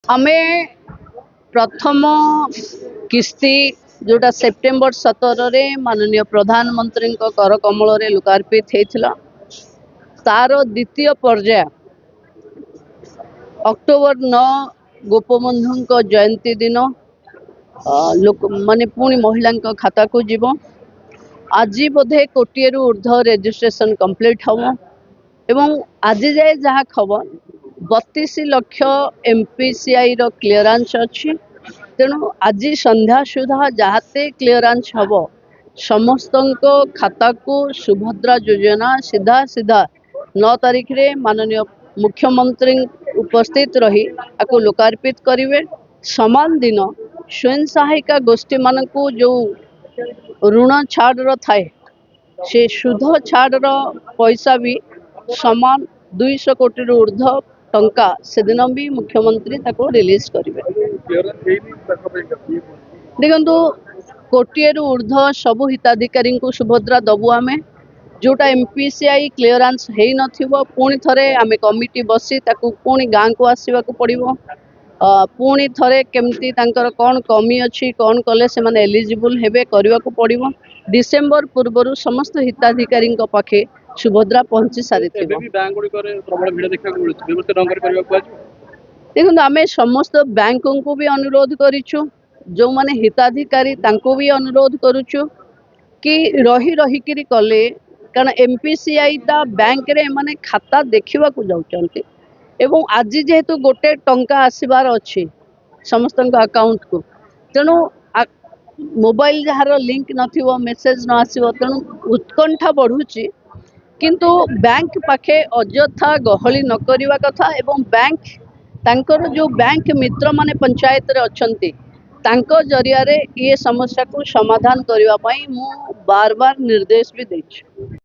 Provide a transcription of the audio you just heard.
आमे प्रथम किस्ती जोटा सेप्टेम्बर 17 माननीय प्रधानमंत्री कर कमल लोकार्पित होता तार द्वितीय पर्याय अक्टोबर 9 गोपबंधु जयंती दिन लोक माने पुणी महिला खाता को जीव आज बोधे कोटिए ऊर्ध्व रेजिस्ट्रेशन कंप्लीट हम एवं आज जाए जहाँ खबर 32 लाख एमपीसीआई रो क्लीयरेंस अच्छी तेणु आज संध्या सुधा जहाते क्लीयरेंस हम समस्त खाता को सुभद्रा योजना सीधा सीधा 9 तारीख रे माननीय मुख्यमंत्री उपस्थित रही आपको लोकार्पित करेंगे। समान दिन स्वयं सहायिका गोष्ठी मान को जो ऋण छाड़ थाए से सुध छाड़ पैसा भी समान 200 कोटी ऊर्ध्व टंका से दिन भी मुख्यमंत्री रिलीज करेंगे। देखो कोटिए ऊर्ध्व सबु हिताधिकारी को सुभद्रा दबु आमे जोटा एमपीसीआई क्लीयरेंस है नथिबो पुणी थरे आमे कमिटी बसी ताकू पुणी गाँ को आसवा को पड़िबो पुणी थरे केमती तांकर कौन कमी अच्छी कौन कले से माने एलिजिबल हेबे करवा को पड़िबो डिसेंबर पूर्व समस्त हिताधिकारी पाखे सुभद्रा पहुंची सारी देखो आमे समस्त बैंक को भी अनुरोध करिछु जो माने हिताधिकारी तांको भी अनुरोध करुछु कि रही रही किरी कले कारण एमपीसीआई ता बैंक रे माने खाता देखिबा को जाउचंती एवं आज जेहेतु गोटे टंका आसबार अच्छी समस्त अकाउंट को तेणु मोबाइल जार लिंक नथिबो मेसेज न आसीबो तेणु उत्कंठा बढ़ुची किंतु बैंक पाखे अଯଥା गहली न करिवा कथा एवं बैंक तांकर जो बैंक मित्र माने पंचायत रे अछंती तांको जरिया रे ये समस्या को समाधान करने मु बार बार निर्देश भी देछि।